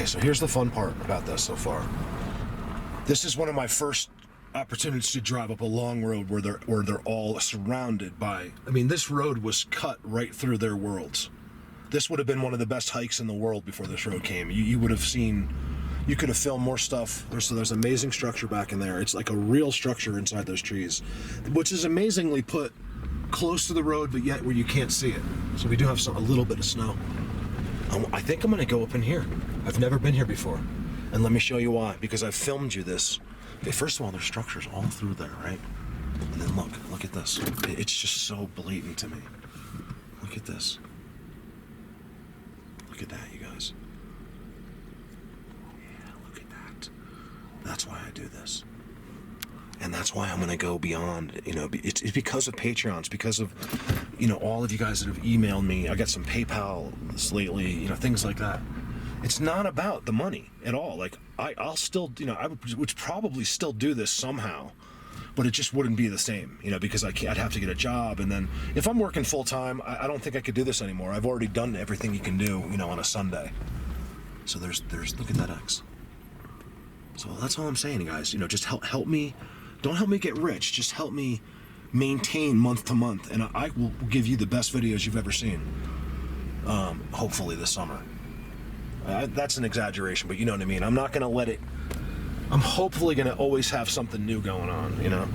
Okay, so here's the fun part about this so far. This is one of my first opportunities to drive up a long road where they're all surrounded by. I mean, this road was cut right through their worlds. This would have been one of the best hikes in the world before this road came. You would have seen. You could have filmed more stuff. There's amazing structure back in there. It's like a real structure inside those trees, which is amazingly put close to the road, but yet where you can't see it. So we do have a little bit of snow. I think I'm gonna go up in here. I've never been here before. And let me show you why, because I've filmed you this. Okay, first of all, there's structures all through there, right? And then look at this. It's just so blatant to me. Look at this. Look at that, you guys. Yeah, look at that. That's why I do this. And that's why I'm going to go beyond, you know, it's because of Patreons, because of, you know, all of you guys that have emailed me. I got some PayPal lately, you know, things like that. It's not about the money at all. Like, I'll still, you know, I would probably still do this somehow, but it just wouldn't be the same, you know, because I'd have to get a job. And then if I'm working full time, I don't think I could do this anymore. I've already done everything you can do, you know, on a Sunday. So there's look at that X. So that's all I'm saying, guys. You know, just help me. Don't help me get rich. Just help me maintain month to month, and I will give you the best videos you've ever seen. Hopefully this summer. That's an exaggeration, but you know what I mean. I'm not gonna let it. I'm hopefully gonna always have something new going on. You know,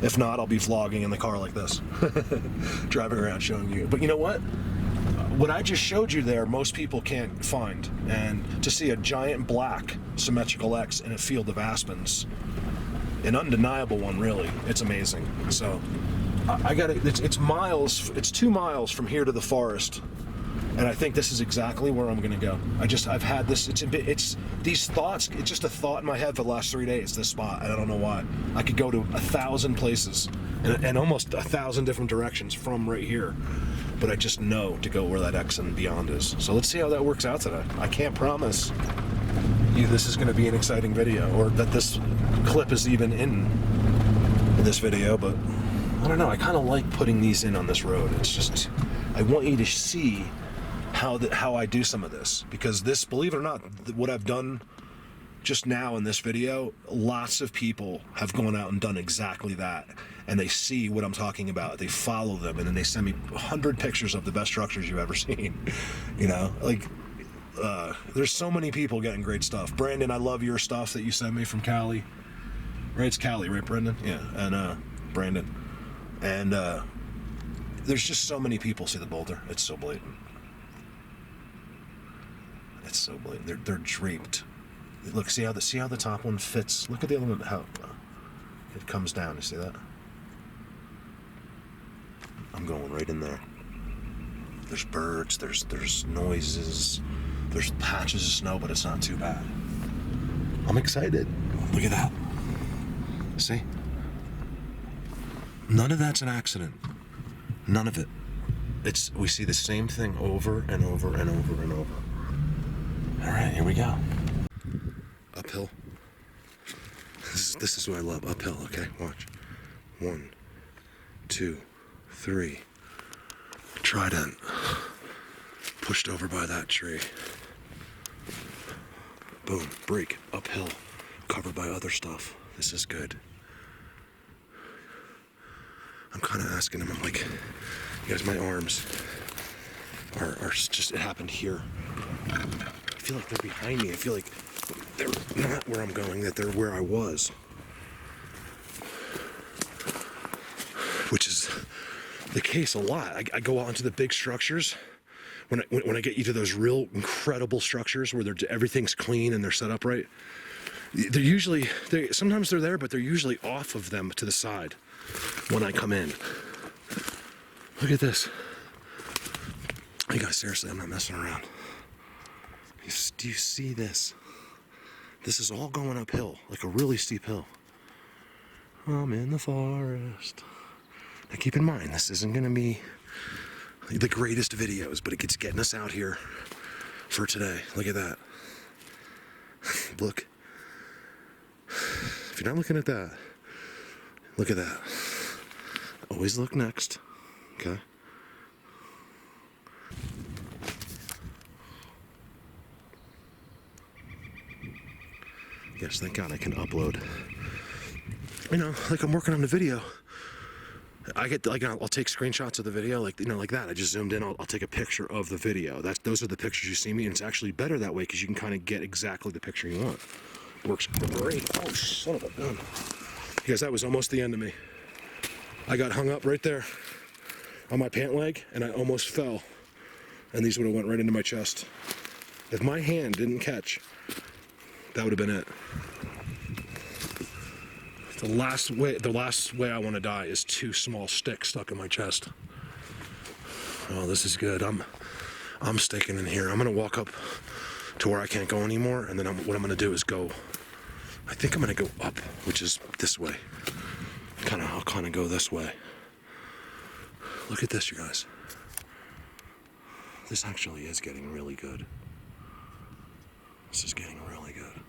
if not, I'll be vlogging in the car like this, driving around showing you. But you know what? What I just showed you there, most people can't find, and to see a giant black symmetrical X in a field of aspens. An undeniable one, really. It's amazing. So I got it. It's miles. It's 2 miles from here to the forest, and I think this is exactly where I'm gonna go. I've had this. It's these thoughts. It's just a thought in my head for the last 3 days. This spot, and I don't know why. I could go to 1,000 places and almost 1,000 different directions from right here, but I just know to go where that X and beyond is. So let's see how that works out today. I can't promise you this is going to be an exciting video, or that this clip is even in this video, but I don't know. I kind of like putting these in on this road. It's just, I want you to see how I do some of this, because this, believe it or not, what I've done just now in this video, lots of people have gone out and done exactly that, and they see what I'm talking about. They follow them, and then they send me 100 pictures of the best structures you've ever seen. You know, like, there's so many people getting great stuff. Brandon, I love your stuff that you sent me from Cali. Right, it's Cali, right, Brendan? Yeah, and Brandon. And there's just so many people see the boulder. It's so blatant. It's so blatant. They're draped. Look, see how the top one fits. Look at the other one, how it comes down. You see that? I'm going right in there. There's birds. There's noises. There's patches of snow, but it's not too bad. I'm excited. Look at that. See? None of that's an accident. None of it. We see the same thing over and over and over and over. All right, here we go. Uphill. This is what I love. Uphill, okay? Watch. 1, 2, 3. Trident. Pushed over by that tree. Boom. Break. Uphill. Covered by other stuff. This is good. I'm kind of asking him, I'm like, you guys, my arms are just, it happened here. I feel like they're behind me. I feel like they're not where I'm going, that they're where I was. Which is the case a lot. I go out into the big structures. When I get you to those real incredible structures where everything's clean and they're set up right, sometimes they're there, but they're usually off of them to the side when I come in. Look at this. You guys, seriously, I'm not messing around. Do you see this? This is all going uphill, like a really steep hill. I'm in the forest. Now keep in mind, this isn't gonna be the greatest videos, but it's getting us out here for today. Look at that. Look. If you're not looking at that, look at that. Always look next, okay? Yes, thank God I can upload. You know, like I'm working on the video. I get, like, I'll take screenshots of the video, like, you know, like that. I just zoomed in, I'll take a picture of the video. Those are the pictures you see me, and it's actually better that way because you can kind of get exactly the picture you want. Works great. Oh, son of a gun. Because that was almost the end of me. I got hung up right there on my pant leg, and I almost fell. And these would have went right into my chest. If my hand didn't catch, that would have been it. The last way I want to die is 2 small sticks stuck in my chest. Oh, this is good. I'm sticking in here. I'm gonna walk up to where I can't go anymore, and then what I'm gonna do is go. I think I'm gonna go up, which is this way. I'll kind of go this way. Look at this, you guys. This actually is getting really good. This is getting really good.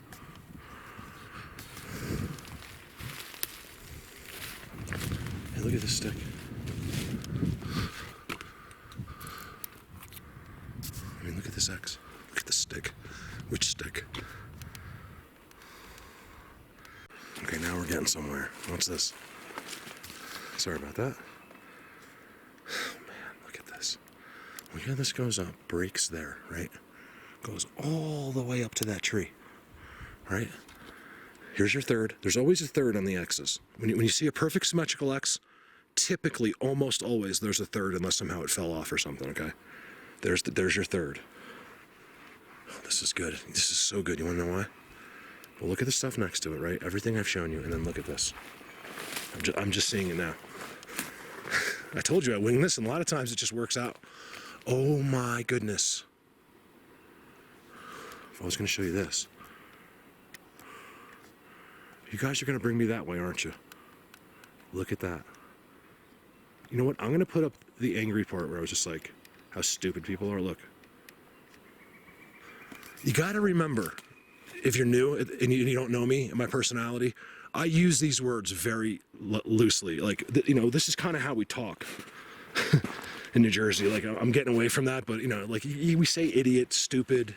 Hey, look at this stick. I mean, look at this X. Look at the stick. Which stick? Okay, now we're getting somewhere. What's this? Sorry about that. Oh, man, look at this. Look how this goes up. Breaks there, right? Goes all the way up to that tree, right? Here's your third. There's always a third on the X's. When you see a perfect symmetrical X, typically, almost always, there's a third, unless somehow it fell off or something, okay? There's your third. Oh, this is good. This is so good. You want to know why? Well, look at the stuff next to it, right? Everything I've shown you, and then look at this. I'm just seeing it now. I told you I wing this, and a lot of times it just works out. Oh my goodness. If I was going to show you this. You guys are going to bring me that way, aren't you? Look at that. You know what? I'm going to put up the angry part where I was just like, how stupid people are. Look. You got to remember, if you're new and you don't know me and my personality, I use these words very loosely. Like, you know, this is kind of how we talk in New Jersey. Like, I'm getting away from that, but, you know, like, we say idiot, stupid,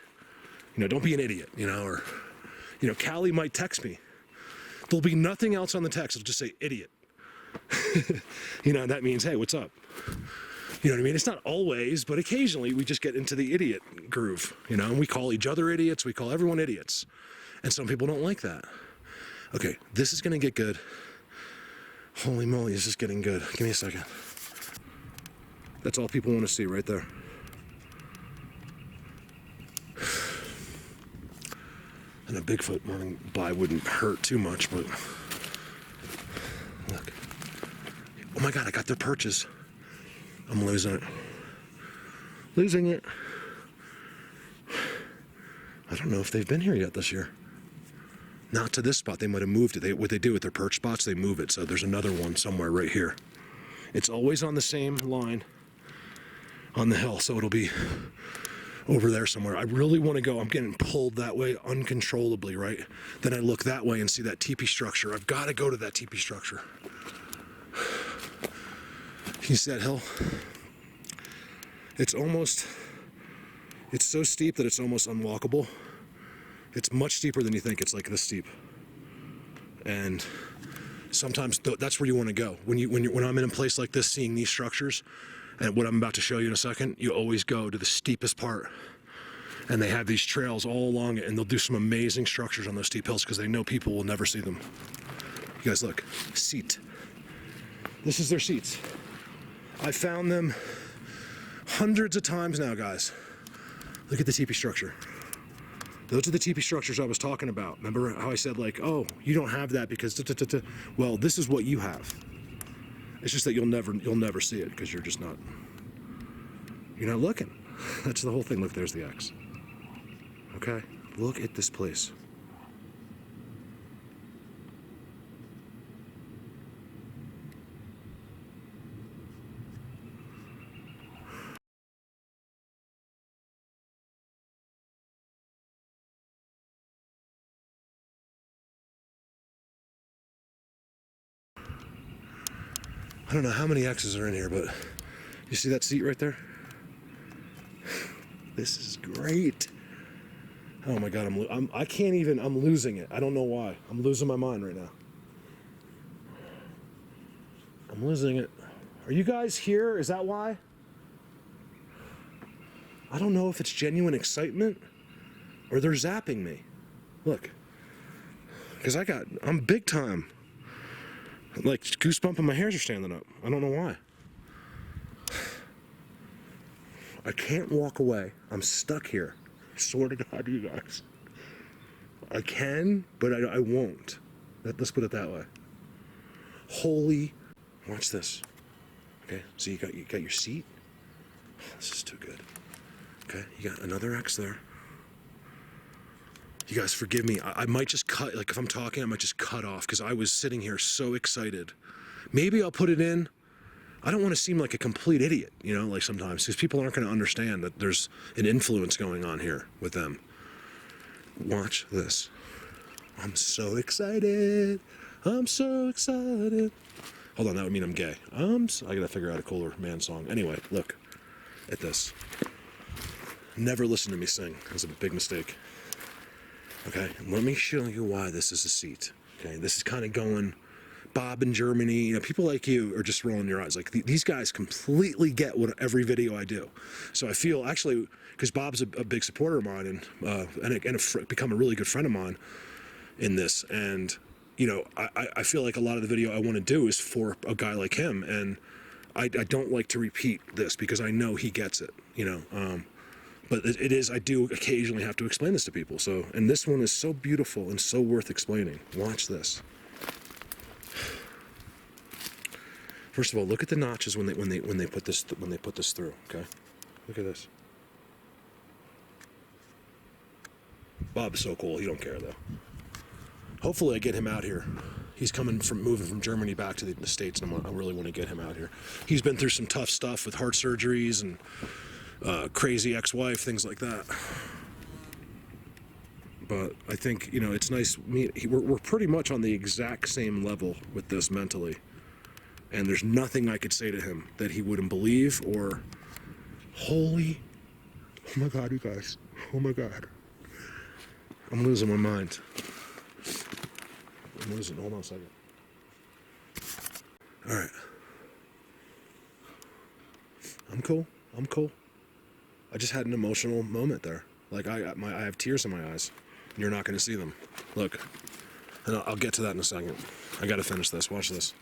you know, don't be an idiot, you know, or, you know, Callie might text me. There'll be nothing else on the text. It'll just say idiot. You know, that means, hey, what's up? You know what I mean? It's not always, but occasionally we just get into the idiot groove, you know, and we call each other idiots. We call everyone idiots. And some people don't like that. Okay, this is going to get good. Holy moly, this is getting good. Give me a second. That's all people want to see right there. And a Bigfoot running by wouldn't hurt too much, but look. Oh my God, I got their perches. I'm losing it. Losing it. I don't know if they've been here yet this year. Not to this spot. They might have moved it. What they do with their perch spots, they move it. So there's another one somewhere right here. It's always on the same line on the hill, so it'll be over there somewhere. I really want to go. I'm getting pulled that way uncontrollably, right? Then I look that way and see that teepee structure. I've got to go to that teepee structure. Can you see that hill? It's so steep that it's almost unwalkable. It's much steeper than you think. It's like this steep. And sometimes that's where you want to go. When I'm in a place like this, seeing these structures, and what I'm about to show you in a second, you always go to the steepest part. And they have these trails all along it, and they'll do some amazing structures on those steep hills because they know people will never see them. You guys look, seat. This is their seats. I found them hundreds of times now, guys. Look at the teepee structure. Those are the teepee structures I was talking about. Remember how I said, like, oh, you don't have that because well, this is what you have. It's just that you'll never see it because you're not looking. That's the whole thing. Look, there's the X. Okay, look at this place. I don't know how many X's are in here, but you see that seat right there? This is great. Oh my God, I can't even, I'm losing it. I don't know why. I'm losing my mind right now. I'm losing it. Are you guys here? Is that why? I don't know if it's genuine excitement or they're zapping me. Look. Because I'm big time. Like, goosebump and my hairs are standing up. I don't know why. I can't walk away. I'm stuck here. I swear to God, you guys. I can, but I won't. Let's put it that way. Holy, watch this. Okay, so you got your seat. Oh, this is too good. Okay, you got another X there. You guys forgive me. I might just cut, like if I'm talking, I might just cut off because I was sitting here so excited. Maybe I'll put it in. I don't want to seem like a complete idiot, you know, like sometimes, because people aren't going to understand that there's an influence going on here with them. Watch this. I'm so excited. I'm so excited. Hold on, that would mean I'm gay. I gotta figure out a cooler man song. Anyway, look at this. Never listen to me sing. It was a big mistake. Okay, let me show you why this is a seat. Okay, this is kind of going Bob in Germany. You know, people like you are just rolling your eyes. Like these guys completely get what every video I do. So I feel actually, because Bob's a big supporter of mine and become a really good friend of mine in this. And you know, I feel like a lot of the video I want to do is for a guy like him, and I don't like to repeat this because I know he gets it. You know. But it is, I do occasionally have to explain this to people. So, and this one is so beautiful and so worth explaining. Watch this. First of all, look at the notches when they put this through. Okay, look at this. Bob's so cool. He don't care though. Hopefully, I get him out here. He's moving from Germany back to the States, and I really want to get him out here. He's been through some tough stuff with heart surgeries and. Crazy ex-wife, things like that. But I think, you know, it's nice. We're pretty much on the exact same level with this mentally. And there's nothing I could say to him that he wouldn't believe or... Holy... Oh my God, you guys. Oh my God. I'm losing my mind. Hold on a second. Alright. I'm cool. I just had an emotional moment there. Like I have tears in my eyes. You're not going to see them. Look, and I'll get to that in a second. I got to finish this. Watch this.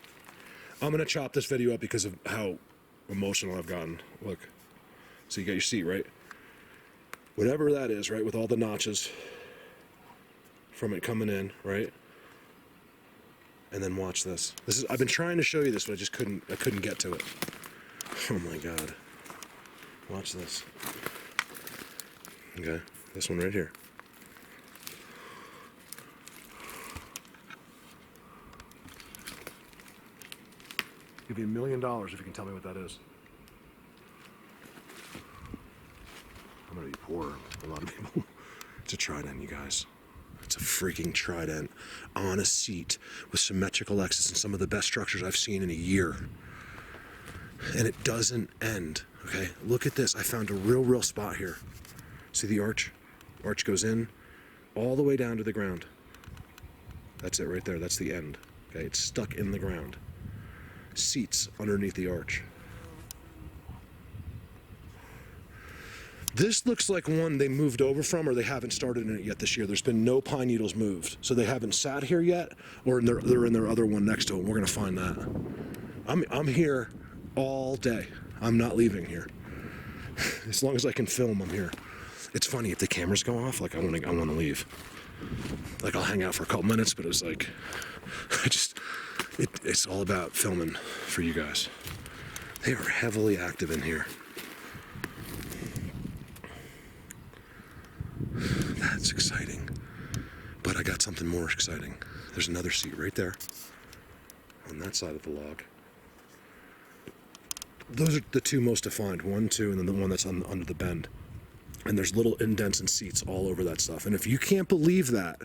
I'm going to chop this video up because of how emotional I've gotten. Look, so you got your seat, right? Whatever that is, right, with all the notches from it coming in, right? And then watch this. I've been trying to show you this, but I couldn't get to it. Oh my God. Watch this. Okay, this one right here. Give you $1 million if you can tell me what that is. I'm gonna be poor. A lot of people. It's a Trident, you guys. It's a freaking Trident on a seat with symmetrical X's and some of the best structures I've seen in a year. And it doesn't end. Okay, look at this. I found a real spot here. See the arch? Arch goes in all the way down to the ground. That's it right there. That's the end. Okay, it's stuck in the ground. Seats underneath the arch. This looks like one they moved over from, or they haven't started in it yet this year. There's been no pine needles moved. So they haven't sat here yet, or they're in their other one next to it. We're gonna find that. I'm here all day. I'm not leaving here. As long as I can film, I'm here. It's funny, if the cameras go off, like I want to leave. Like I'll hang out for a couple minutes, but it's like, it's all about filming for you guys. They are heavily active in here. That's exciting. But I got something more exciting. There's another seat right there on that side of the log. Those are the two most defined, 1, 2, and then the one that's under the bend. And there's little indents and seats all over that stuff. And if you can't believe that,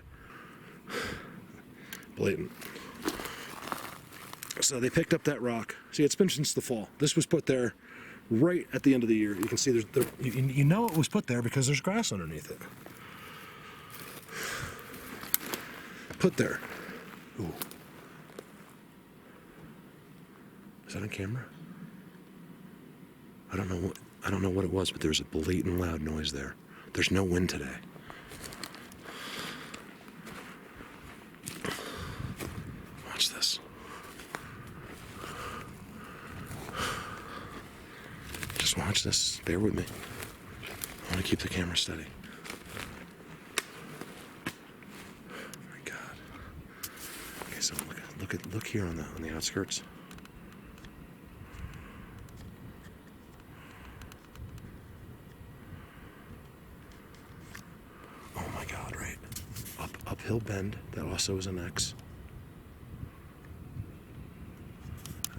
blatant. So they picked up that rock. See, it's been since the fall. This was put there right at the end of the year. You can see you know it was put there because there's grass underneath it. put there. Ooh. Is that on camera? I don't know what it was, but there was a blatant loud noise there. There's no wind today. Watch this. Just watch this. Bear with me. I want to keep the camera steady. Oh my God. Okay, so look here on the outskirts. Oh my God, right. Uphill bend, that also is an X.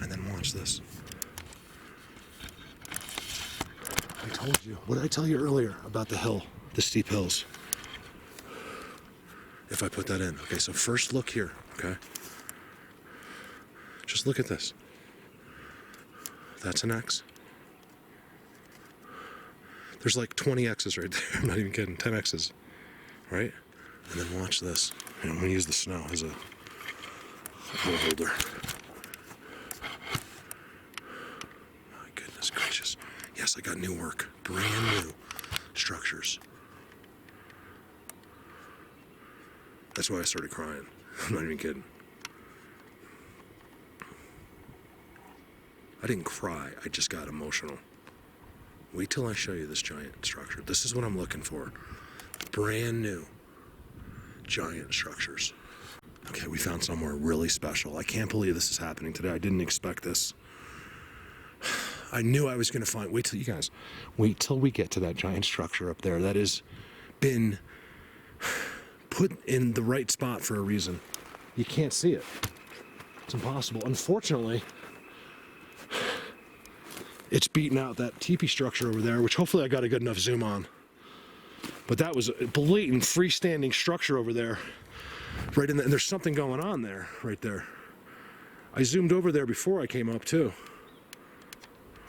And then watch this. I told you. What did I tell you earlier about the hill, the steep hills? If I put that in. Okay, so first look here, okay? Just look at this. That's an X. There's like 20 X's right there. I'm not even kidding. 10 X's, right? And then watch this. I'm going to use the snow as a hole holder. My goodness gracious. Yes, I got new work. Brand new structures. That's why I started crying. I'm not even kidding. I didn't cry. I just got emotional. Wait till I show you this giant structure. This is what I'm looking for. Brand new giant structures. Okay, we found somewhere really special. I can't believe this is happening today. I didn't expect this. I knew I was going to find... Wait till we get to that giant structure up there that has been put in the right spot for a reason. You can't see it. It's impossible. Unfortunately, it's beating out that teepee structure over there, which hopefully I got a good enough zoom on. But that was a blatant freestanding structure over there. Right in the, and there's something going on there, right there. I zoomed over there before I came up too.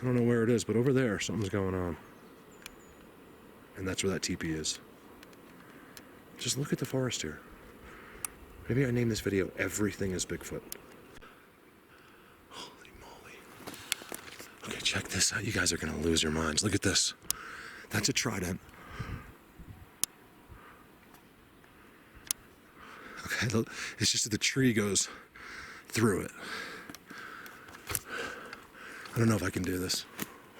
I don't know where it is, but over there, something's going on. And that's where that teepee is. Just look at the forest here. Maybe I name this video, Everything is Bigfoot. Holy moly. Okay, check this out. You guys are gonna lose your minds. Look at this. That's a trident. Okay, it's just that the tree goes through it. I don't know if I can do this.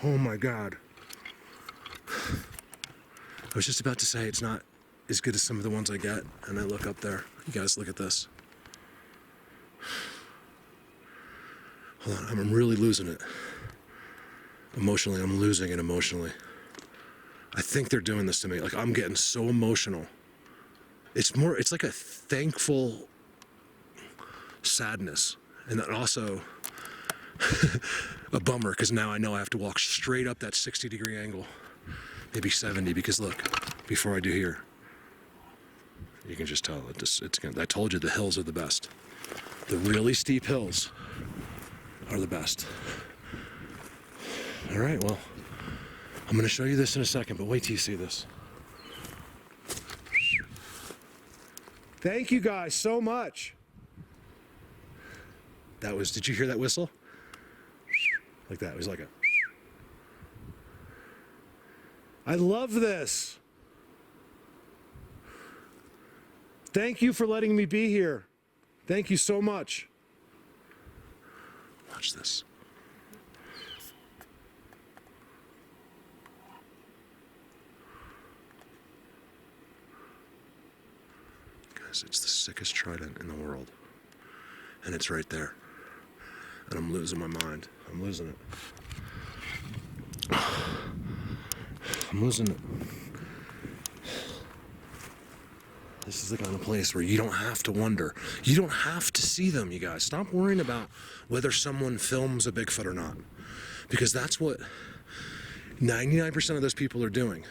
Oh my God. I was just about to say it's not as good as some of the ones I get, and I look up there. You guys look at this. Hold on, I'm really losing it. Emotionally, I'm losing it emotionally. I think they're doing this to me. Like, I'm getting so emotional. It's like a thankful sadness. And then also a bummer, because now I know I have to walk straight up that 60-degree angle. Maybe 70, because look, before I do here, you can just tell I told you the hills are the best. The really steep hills are the best. All right, well, I'm going to show you this in a second, but wait till you see this. Thank you guys so much. Did you hear that whistle? Like that, it was like a... I love this. Thank you for letting me be here. Thank you so much. Watch this. Guys, it's the sickest trident in the world. And it's right there. And I'm losing my mind. I'm losing it. I'm losing it. This is the kind of place where you don't have to wonder. You don't have to see them, you guys. Stop worrying about whether someone films a Bigfoot or not. Because that's what 99% of those people are doing.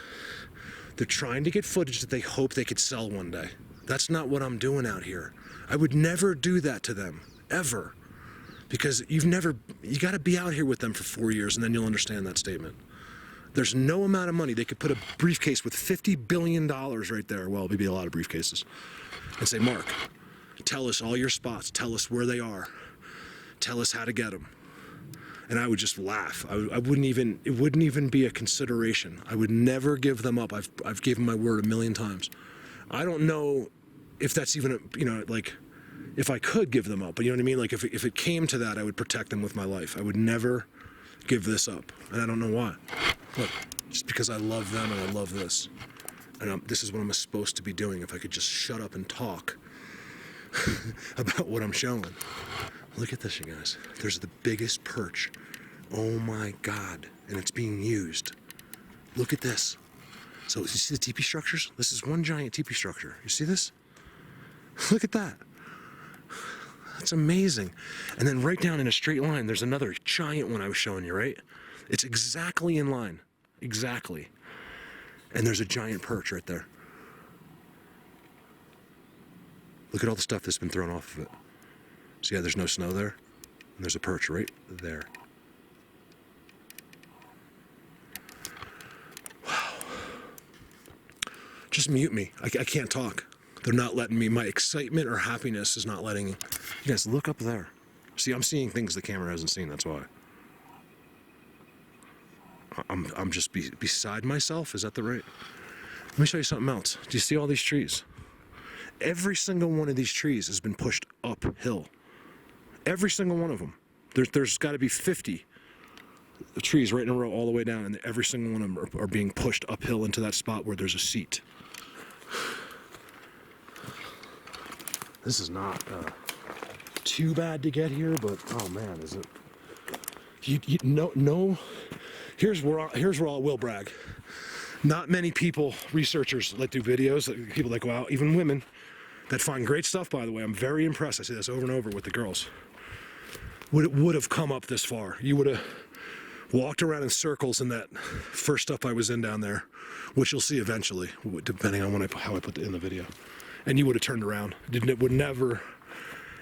They're trying to get footage that they hope they could sell one day. That's not what I'm doing out here. I would never do that to them, ever. Because you got to be out here with them for 4 years, and then you'll understand that statement. There's no amount of money. They could put a briefcase with $50 billion right there. Well, maybe a lot of briefcases. And say, Mark, Tell us all your spots. Tell us where they are. Tell us how to get them. And I would just laugh. I wouldn't even, it wouldn't even be a consideration. I would never give them up. I've given my word 1,000,000 times. I don't know if that's even, like, if I could give them up, but you know what I mean? Like, if it came to that, I would protect them with my life. I would never give this up. And I don't know why. Look, just because I love them and I love this. And this is what I'm supposed to be doing. If I could just shut up and talk about what I'm showing. Look at this, you guys. There's the biggest perch. Oh my God. And it's being used. Look at this. So you see the teepee structures? This is one giant teepee structure. You see this? Look at that. That's amazing. And then right down in a straight line, there's another giant one I was showing you, right? It's exactly in line. Exactly. And there's a giant perch right there. Look at all the stuff that's been thrown off of it. See how there's no snow there? And there's a perch right there. Wow. Just mute me. I can't talk. They're not letting me. My excitement or happiness is not letting me. You guys, look up there. See, I'm seeing things the camera hasn't seen, that's why. I'm just beside myself, is that the right? Let me show you something else. Do you see all these trees? Every single one of these trees has been pushed uphill. Every single one of them. There's got to be 50 trees right in a row all the way down, and every single one of them are being pushed uphill into that spot where there's a seat. This is not too bad to get here, but oh man, is it? No. Here's where I will brag. Not many people, researchers that do videos, people that go out, even women, that find great stuff, by the way. I'm very impressed. I say this over and over with the girls. Would have come up this far. You would have walked around in circles in that first stuff I was in down there, which you'll see eventually, depending on how I put it in the video. And you would have turned around. It would never.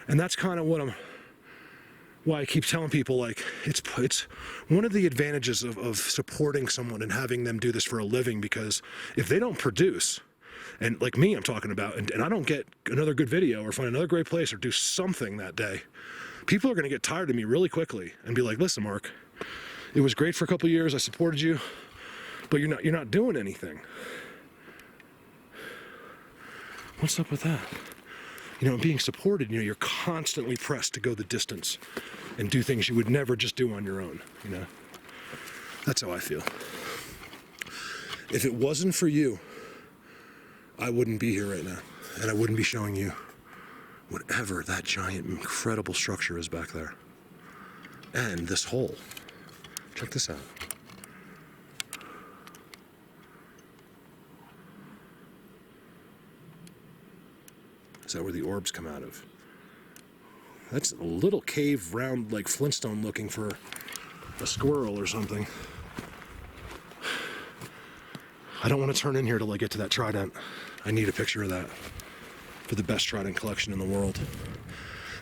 And that's kind of why I keep telling people, like, it's one of the advantages of supporting someone and having them do this for a living, because if they don't produce, and like me I'm talking about, and I don't get another good video or find another great place or do something that day, people are going to get tired of me really quickly and be like, listen, Mark, it was great for a couple of years, I supported you, but you're not doing anything. What's up with that? Being supported, you're constantly pressed to go the distance and do things you would never just do on your own, That's how I feel. If it wasn't for you, I wouldn't be here right now, and I wouldn't be showing you whatever that giant, incredible structure is back there. And this hole. Check this out. Is that where the orbs come out of? That's a little cave round, like Flintstone looking for a squirrel or something. I don't want to turn in here till I get to that trident. I need a picture of that for the best trident collection in the world.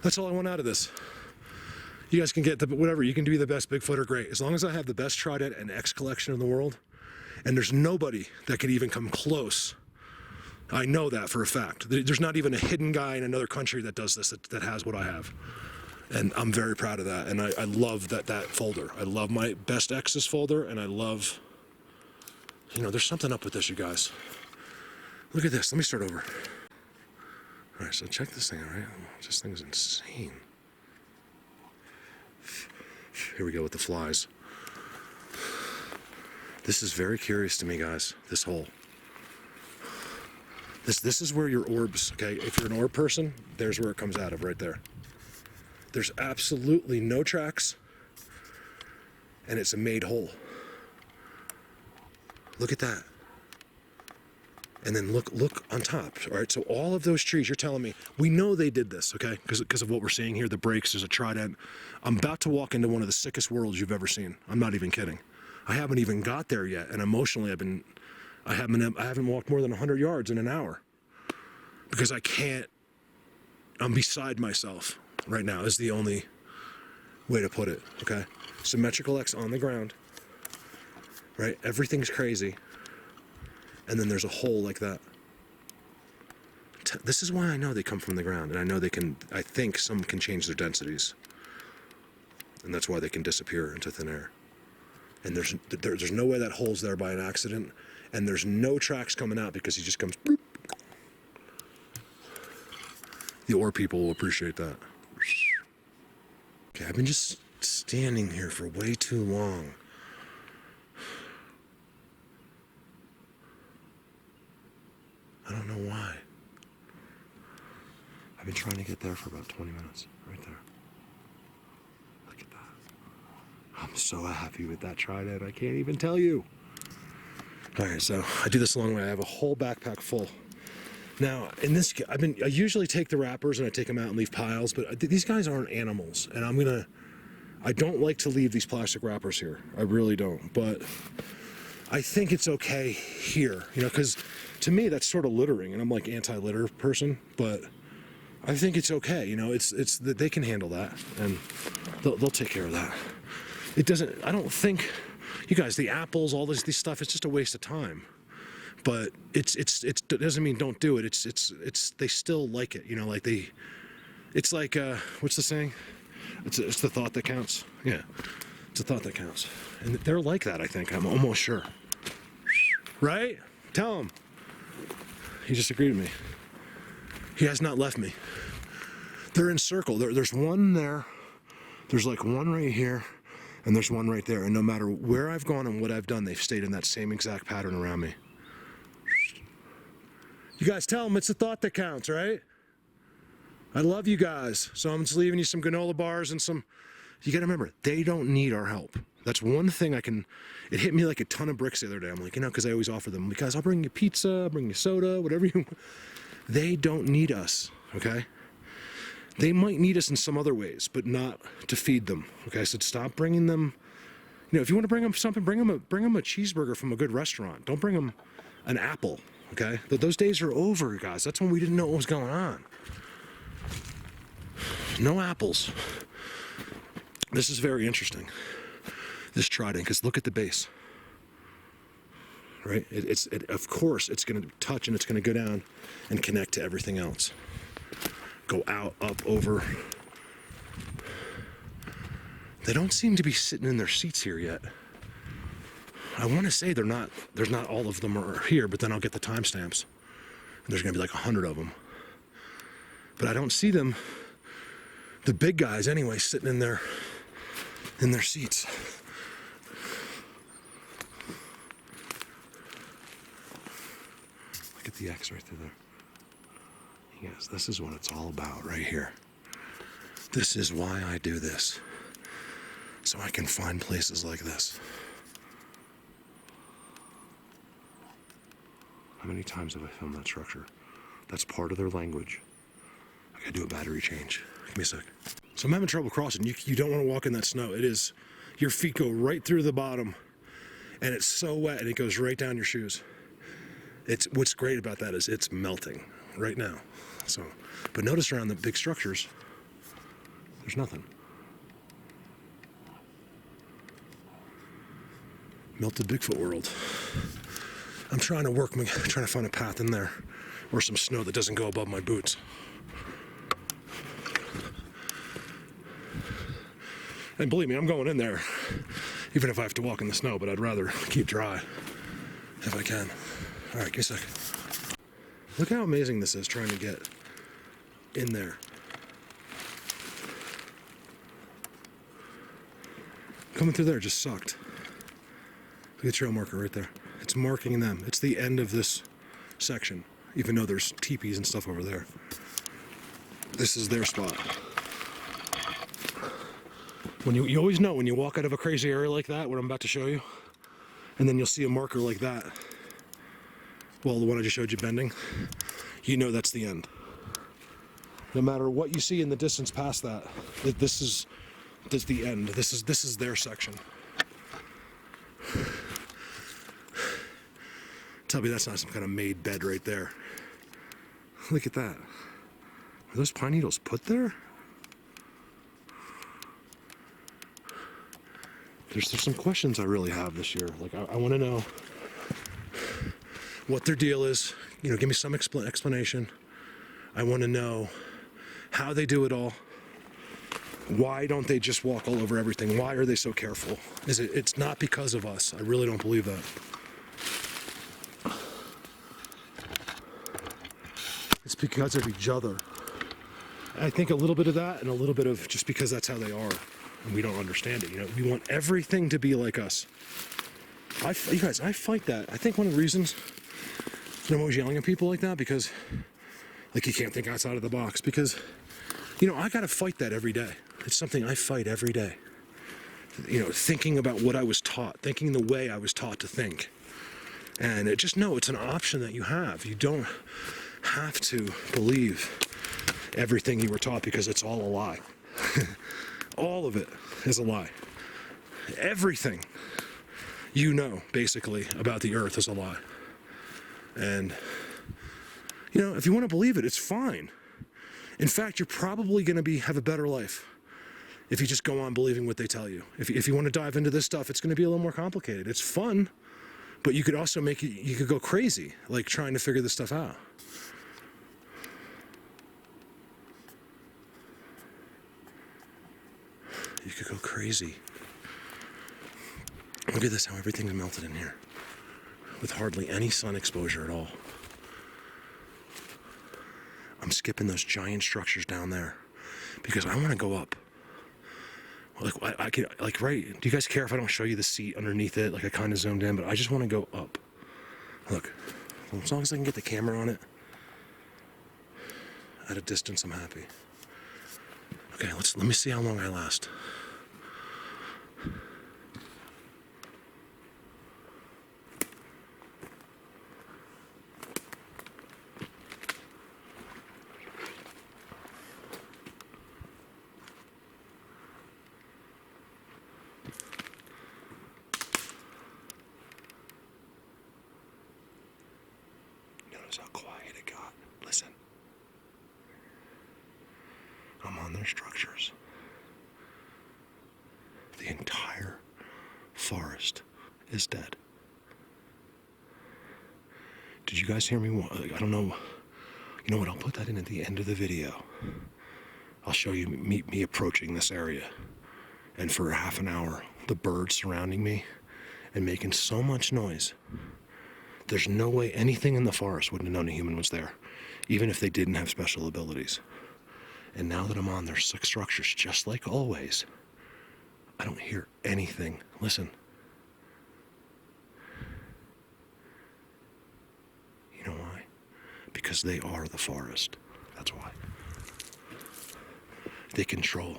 That's all I want out of this. You guys can get whatever. You can be the best Bigfooter, great. As long as I have the best trident and X collection in the world, and there's nobody that could even come close. I know that for a fact. There's not even a hidden guy in another country that does this, that has what I have. And I'm very proud of that. And I love that folder. I love my best X's folder, and I love, there's something up with this, you guys. Look at this. Let me start over. All right, so check this thing out, right? This thing is insane. Here we go with the flies. This is very curious to me, guys, this hole. This is where your orbs, okay? If you're an orb person, there's where it comes out of, right there. There's absolutely no tracks, and it's a made hole. Look at that. And then look on top, all right? So all of those trees, you're telling me, we know they did this, okay? Because of what we're seeing here, the breaks, there's a trident. I'm about to walk into one of the sickest worlds you've ever seen. I'm not even kidding. I haven't even got there yet, and emotionally I haven't walked more than 100 yards in an hour because I'm beside myself right now is the only way to put it, okay? Symmetrical X on the ground, right? Everything's crazy. And then there's a hole like that. this is why I know they come from the ground, and I know they can. I think some can change their densities, and that's why they can disappear into thin air. And there's no way that hole's there by an accident, and there's no tracks coming out because he just comes. Boop. The ore people will appreciate that. Okay, I've been just standing here for way too long. I don't know why. I've been trying to get there for about 20 minutes, right there. Look at that. I'm so happy with that Trident, I can't even tell you. All right, so I do this a long way. I have a whole backpack full. Now, in this, I usually take the wrappers and I take them out and leave piles, but these guys aren't animals, and I don't like to leave these plastic wrappers here. I really don't, but I think it's okay here, you know, because to me that's sort of littering, and I'm like anti-litter person, but I think it's okay, you know, it's that they can handle that, and they'll take care of that. It doesn't, I don't think, you guys, the apples, all this stuff, it's just a waste of time. But it doesn't mean don't do it. It's they still like it, you know, like it's like what's the saying? It's the thought that counts. Yeah, it's the thought that counts, and they're like that. I think I'm almost sure. Right? Tell him. He just agreed with me. He has not left me. They're in circle. There's one there. There's like one right here, and there's one right there. And no matter where I've gone and what I've done, they've stayed in that same exact pattern around me. You guys tell them it's the thought that counts, right? I love you guys. So I'm just leaving you some granola bars and some, you gotta remember, they don't need our help. That's one thing it hit me like a ton of bricks the other day. I'm like, you know, because I always offer them, because I'll bring you pizza, I'll bring you soda, whatever you want. They don't need us, okay? They might need us in some other ways, but not to feed them, okay? So stop bringing them, you know, if you want to bring them something, bring them a cheeseburger from a good restaurant. Don't bring them an apple. Okay, those days are over, guys. That's when we didn't know what was going on. No apples. This is very interesting, this Trident, because look at the base. Right? Of course, it's going to touch and it's going to go down and connect to everything else. Go out, up, over. They don't seem to be sitting in their seats here yet. I want to say there's not all of them are here, but then I'll get the timestamps. There's going to be like 100 of them. But I don't see them, the big guys anyway, sitting in their seats. Look at the X right through there. Yes, this is what it's all about right here. This is why I do this. So I can find places like this. How many times have I filmed that structure? That's part of their language. I gotta do a battery change. Give me a sec. So I'm having trouble crossing. You don't want to walk in that snow. It is, your feet go right through the bottom, and it's so wet, and it goes right down your shoes. What's great about that is it's melting right now. So, but notice around the big structures, there's nothing. Melted Bigfoot world. I'm trying to find a path in there, or some snow that doesn't go above my boots. And believe me, I'm going in there, even if I have to walk in the snow, but I'd rather keep dry if I can. All right, give me a second. Look how amazing this is, trying to get in there. Coming through there just sucked. Look at the trail marker right there. It's marking them. It's the end of this section, even though there's teepees and stuff over there. This is their spot. When you always know when you walk out of a crazy area like that, what I'm about to show you, and then you'll see a marker like that. Well, the one I just showed you bending, you know that's the end. No matter what you see in the distance past that, this is the end. This is their section. Tell me that's not some kind of made bed right there. Look at that. Are those pine needles put there? There's some questions I really have this year. Like, I want to know what their deal is. You know, give me some explanation. I want to know how they do it all. Why don't they just walk all over everything? Why are they so careful? It's not because of us. I really don't believe that. It's because of each other. I think a little bit of that and a little bit of just because that's how they are. And we don't understand it. You know, we want everything to be like us. You guys, I fight that. I think one of the reasons I'm always yelling at people like that, because like you can't think outside of the box, because you know, I gotta fight that every day. It's something I fight every day. You know, thinking about what I was taught, thinking the way I was taught to think. And it's an option that you have. You don't have to believe everything you were taught, because it's all a lie. All of it is a lie. Everything you know, basically, about the earth is a lie. And, you know, if you want to believe it, it's fine. In fact, you're probably going to have a better life if you just go on believing what they tell you. If you want to dive into this stuff, it's going to be a little more complicated. It's fun, but you could also you could go crazy, like trying to figure this stuff out. You could go crazy. Look at this, how everything's melted in here, with hardly any sun exposure at all. I'm skipping those giant structures down there because I want to go up. Like I could, like, right? Do you guys care if I don't show you the seat underneath it? Like, I kind of zoomed in, but I just want to go up. Look, as long as I can get the camera on it at a distance, I'm happy. Okay, let me see how long I last. Notice how quiet it got. Listen. I'm on their structures. The entire forest is dead. Did you guys hear me? I don't know. You know what? I'll put that in at the end of the video. I'll show you me approaching this area. And for half an hour, the birds surrounding me and making so much noise. There's no way anything in the forest wouldn't have known a human was there, even if they didn't have special abilities. And now that I'm on their structures, just like always, I don't hear anything. Listen. You know why? Because they are the forest. That's why. They control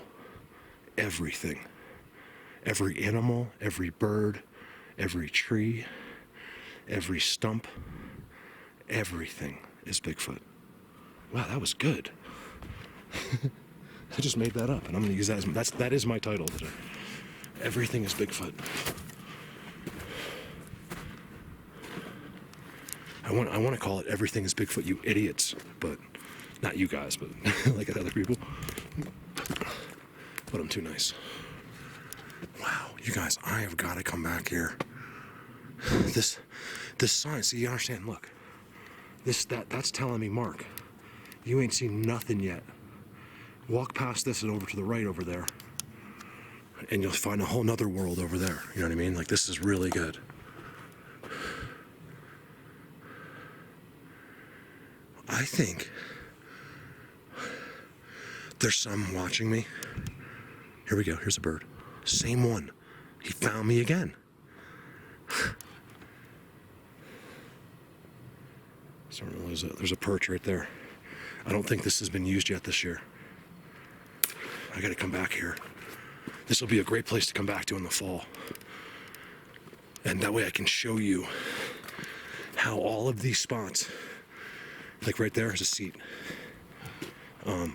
everything. Every animal, every bird, every tree, every stump, everything is Bigfoot. Wow, that was good. I just made that up, and I'm going to use that that is my title today. Everything is Bigfoot. I want to call it Everything is Bigfoot, you idiots, but not you guys, but like other people. But I'm too nice. Wow, you guys, I have got to come back here. This sign, see, you understand? Look, that's telling me, Mark, you ain't seen nothing yet. Walk past this and over to the right over there, and you'll find a whole nother world over there. You know what I mean? Like, this is really good. I think there's some watching me. Here we go. Here's a bird. Same one. He found me again. So there's a perch right there. I don't think this has been used yet this year. I gotta come back here. This will be a great place to come back to in the fall. And that way I can show you how all of these spots, like right there is a seat,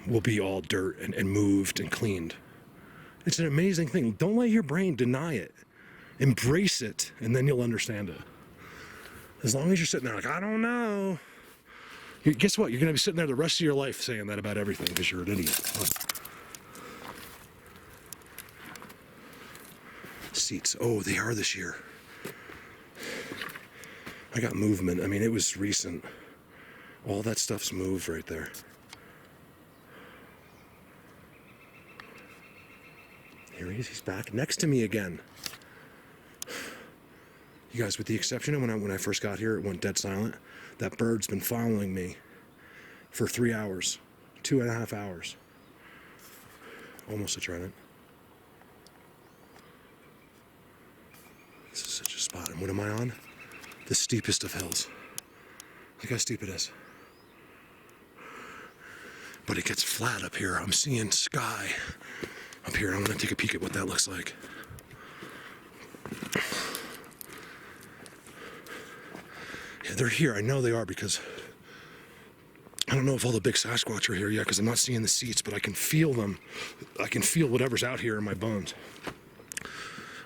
will be all dirt and moved and cleaned. It's an amazing thing. Don't let your brain deny it. Embrace it, and then you'll understand it. As long as you're sitting there like, I don't know. Guess what? You're going to be sitting there the rest of your life saying that about everything because you're an idiot. Seats. Oh, they are this year. I got movement. I mean, it was recent. All that stuff's moved right there. He's back next to me again. You guys, with the exception of when I first got here, it went dead silent. That bird's been following me for 3 hours, 2.5 hours. Almost a trident. This is such a spot. And what am I on? The steepest of hills. Look how steep it is. But it gets flat up here. I'm seeing sky up here. I'm gonna take a peek at what that looks like. Yeah, they're here. I know they are because I don't know if all the big Sasquatch are here yet because I'm not seeing the seats, but I can feel them. I can feel whatever's out here in my bones.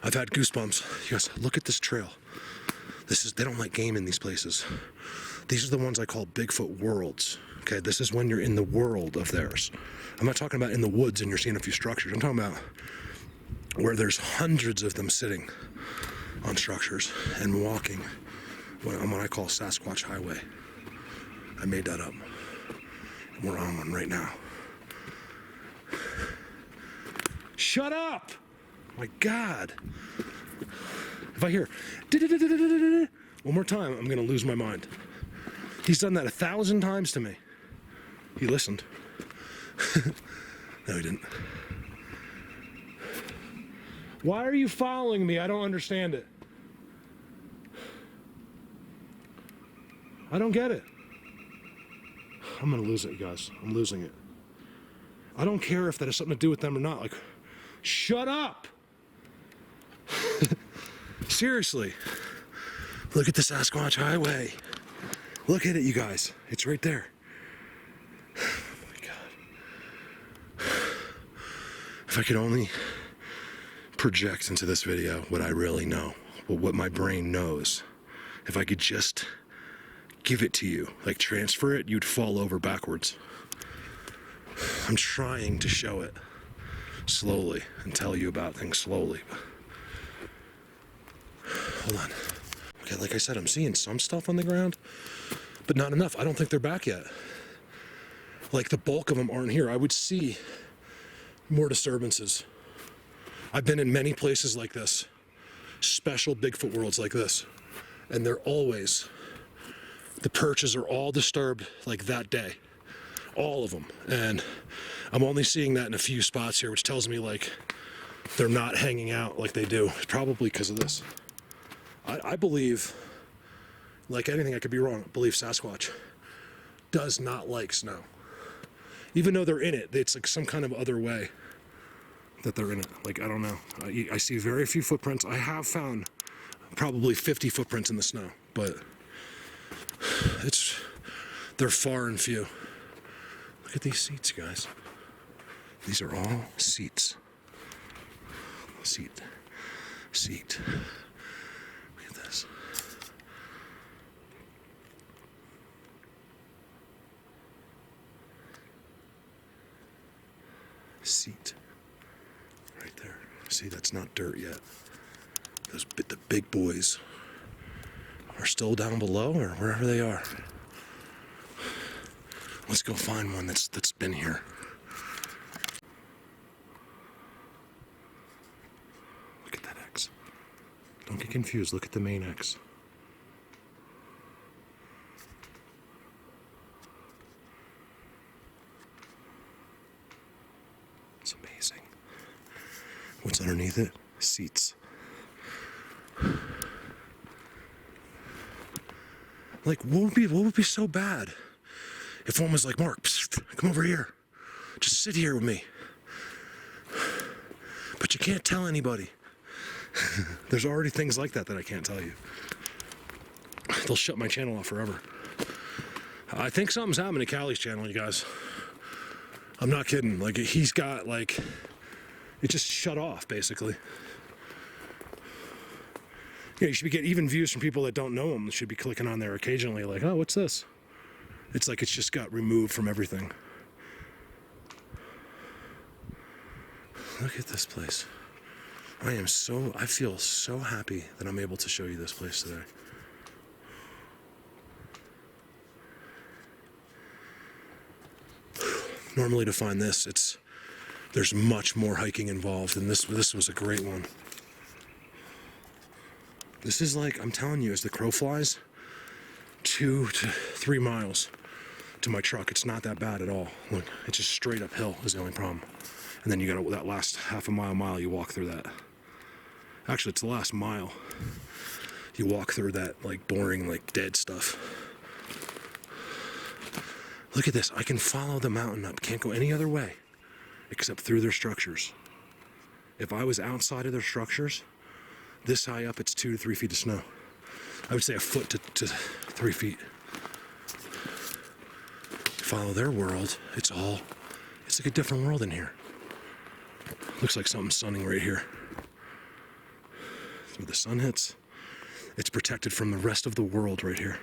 I've had goosebumps. You guys, look at this trail. They don't like game in these places. These are the ones I call Bigfoot worlds. Okay, this is when you're in the world of theirs. I'm not talking about in the woods and you're seeing a few structures. I'm talking about where there's hundreds of them sitting on structures and walking on what I call Sasquatch Highway. I made that up. We're on one right now. Shut up! My God. If I hear one more time, I'm gonna lose my mind. He's done that 1,000 times to me. He listened. No, he didn't. Why are you following me? I don't understand it. I don't get it. I'm gonna lose it, you guys. I'm losing it. I don't care if that has something to do with them or not. Like, shut up! Seriously. Look at the Sasquatch Highway. Look at it, you guys. It's right there. Oh my God. If I could only project into this video what I really know, what my brain knows. If I could just give it to you, like transfer it, you'd fall over backwards. I'm trying to show it slowly and tell you about things slowly. Hold on. Okay, like I said, I'm seeing some stuff on the ground, but not enough. I don't think they're back yet. Like the bulk of them aren't here. I would see more disturbances. I've been in many places like this, special Bigfoot worlds like this, and they're always, the perches are all disturbed like that day. All of them. And I'm only seeing that in a few spots here, which tells me like they're not hanging out like they do. Probably because of this. I believe, like anything, I could be wrong, I believe Sasquatch does not like snow. Even though they're in it, it's like some kind of other way that they're in it. Like, I don't know. I see very few footprints. I have found probably 50 footprints in the snow, but they're far and few. Look at these seats, guys. These are all seats. Seat. Look at this. Seat. Right there. See, that's not dirt yet. The big boys are still down below or wherever they are. Let's go find one that's been here. Look at that X. Don't get confused. Look at the main X. It's amazing. What's underneath it? Seats. Like, what would be so bad if one was like, Mark, psst, come over here. Just sit here with me. But you can't tell anybody. There's already things like that I can't tell you. They'll shut my channel off forever. I think something's happening to Callie's channel, you guys. I'm not kidding. Like, he's got, like, it just shut off, basically. Yeah, you should be getting even views from people that don't know him. They should be clicking on there occasionally, like, oh, what's this? It's like it's just got removed from everything. Look at this place. I feel so happy that I'm able to show you this place today. Normally to find this, There's much more hiking involved, and this was a great one. This is like, I'm telling you, as the crow flies, 2 to 3 miles to my truck. It's not that bad at all. Look, it's just straight uphill is the only problem. And then you got that last half a mile you walk through that. Actually, it's the last mile. You walk through that like boring, like dead stuff. Look at this. I can follow the mountain up. Can't go any other way except through their structures. If I was outside of their structures, this high up, it's 2 to 3 feet of snow. I would say a foot to 3 feet. Follow their world. It's like a different world in here. Looks like something's sunning right here. Where the sun hits, it's protected from the rest of the world right here.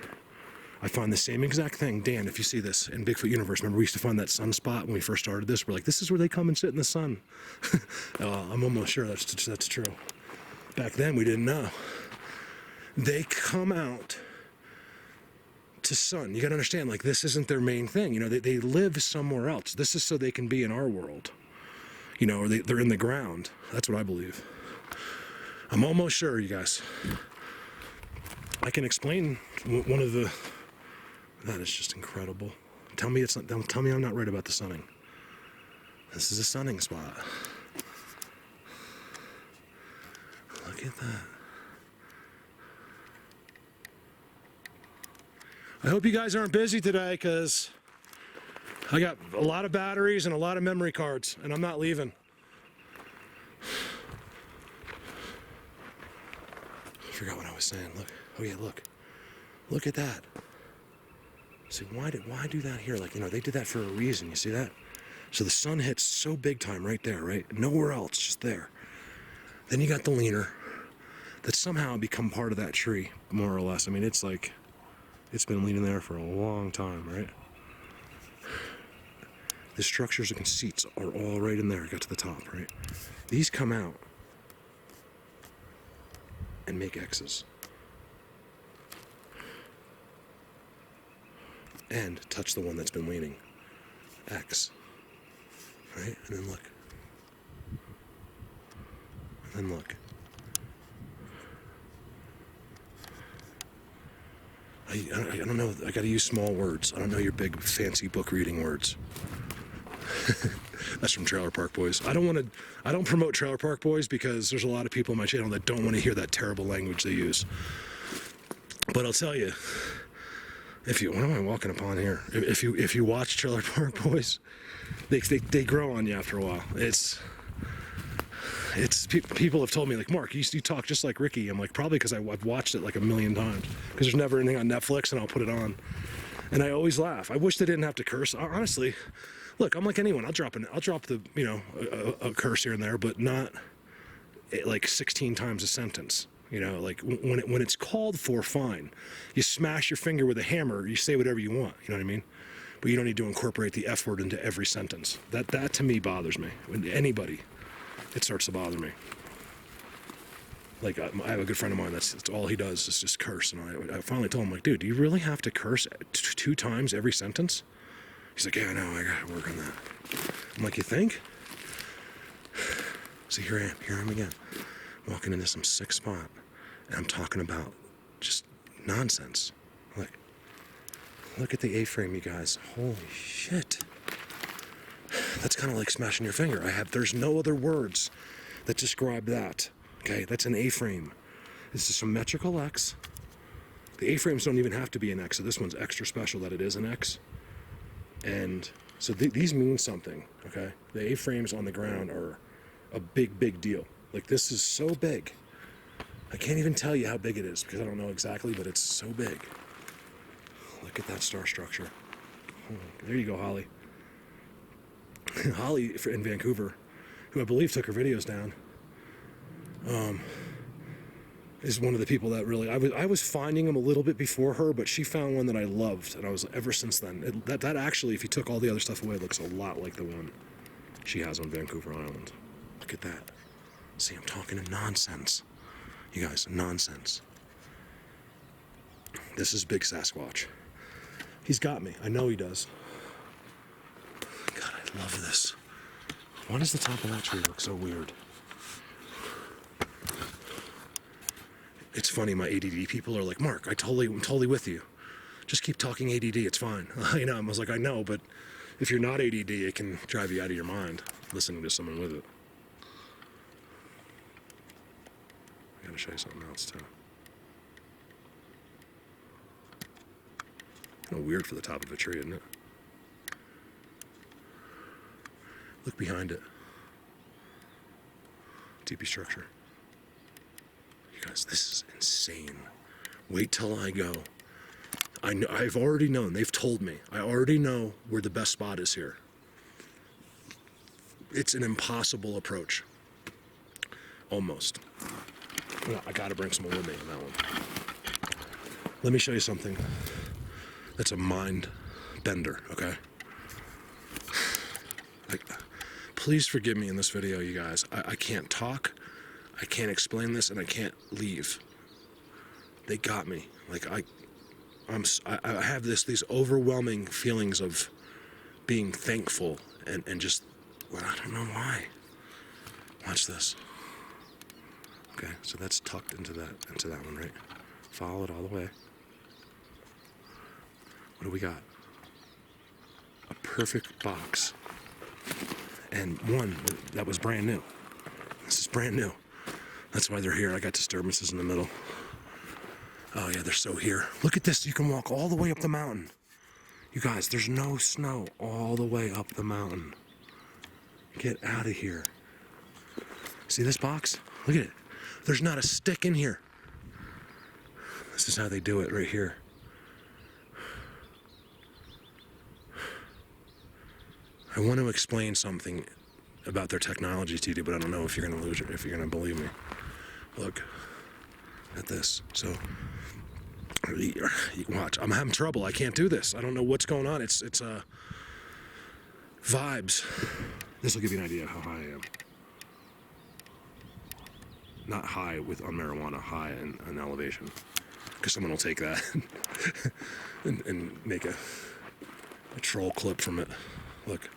I find the same exact thing. Dan, if you see this in Bigfoot Universe, remember we used to find that sunspot when we first started this? We're like, this is where they come and sit in the sun. I'm almost sure that's true. Back then, we didn't know. They come out to sun. You got to understand, like, this isn't their main thing. You know, they live somewhere else. This is so they can be in our world. You know, or they're in the ground. That's what I believe. I'm almost sure, you guys. I can explain one of the... That is just incredible. Tell me it's not. Tell me I'm not right about the sunning. This is a sunning spot. Look at that. I hope you guys aren't busy today, because I got a lot of batteries and a lot of memory cards, and I'm not leaving. I forgot what I was saying. Look. Oh yeah, look. Look at that. See, why do that here? Like, you know, they did that for a reason. You see that? So the sun hits so big time right there, right? Nowhere else, just there. Then you got the leaner that somehow become part of that tree, more or less. I mean, it's like, it's been leaning there for a long time, right? The structures and seats are all right in there. Got to the top, right? These come out and make X's. And touch the one that's been leaning. X. Right? And then look. And then look. I don't know. I gotta use small words. I don't know your big fancy book reading words. That's from Trailer Park Boys. I don't promote Trailer Park Boys because there's a lot of people on my channel that don't want to hear that terrible language they use. But I'll tell you, what am I walking upon here? If you watch Trailer Park Boys, they grow on you after a while. People have told me, like, Mark, you talk just like Ricky. I'm like, probably because I've watched it like a million times. Because there's never anything on Netflix, and I'll put it on, and I always laugh. I wish they didn't have to curse. Honestly, look, I'm like anyone. I'll drop the a curse here and there, but not like 16 times a sentence. You know, like when it's called for, fine. You smash your finger with a hammer, you say whatever you want, you know what I mean? But you don't need to incorporate the F word into every sentence. That to me bothers me. When anybody, it starts to bother me. Like, I have a good friend of mine that's all he does is just curse. And I finally told him, like, dude, do you really have to curse 2 times every sentence? He's like, yeah, I know, I gotta work on that. I'm like, you think? So here I am again. Walking into some sick spot, and I'm talking about just nonsense. Like, look at the A-frame, you guys. Holy shit. That's kind of like smashing your finger. There's no other words that describe that. Okay, that's an A-frame. It's a symmetrical X. The A-frames don't even have to be an X, so this one's extra special that it is an X. And so these mean something, okay? The A-frames on the ground are a big deal. Like, this is so big. I can't even tell you how big it is because I don't know exactly, but it's so big. Look at that star structure. There you go, Holly. Holly in Vancouver, who I believe took her videos down, is one of the people that really, I was finding them a little bit before her, but she found one that I loved, and I was, ever since then, that actually, if you took all the other stuff away, looks a lot like the one she has on Vancouver Island. Look at that. See, I'm talking nonsense. You guys, nonsense. This is Big Sasquatch. He's got me. I know he does. God, I love this. Why does the top of that tree look so weird? It's funny, my ADD people are like, Mark, I'm totally with you. Just keep talking ADD, it's fine. You know, I was like, I know, but if you're not ADD, it can drive you out of your mind listening to someone with it. I gotta show you something else too. Kind of weird for the top of a tree, isn't it? Look behind it. Teepee structure. You guys, this is insane. Wait till I go. I've already known. They've told me. I already know where the best spot is here. It's an impossible approach. Almost. I gotta bring some more with me on that one. Let me show you something that's a mind bender, okay? Like, please forgive me in this video, you guys. I can't talk, I can't explain this, and I can't leave. They got me. Like, I have these overwhelming feelings of being thankful and just, well, I don't know why. Watch this. Okay, so that's tucked into that one, right? Follow it all the way. What do we got? A perfect box. And one that was brand new. This is brand new. That's why they're here. I got disturbances in the middle. Oh yeah, they're so here. Look at this. You can walk all the way up the mountain. You guys, there's no snow all the way up the mountain. Get out of here. See this box? Look at it. There's not a stick in here. This is how they do it right here. I want to explain something about their technology to you, but I don't know if you're going to lose it, if you're going to believe me. Look at this. So, watch. I'm having trouble. I can't do this. I don't know what's going on. It's vibes. This will give you an idea of how high I am. Not high on marijuana, high in elevation. Because someone will take that and make a troll clip from it. Look.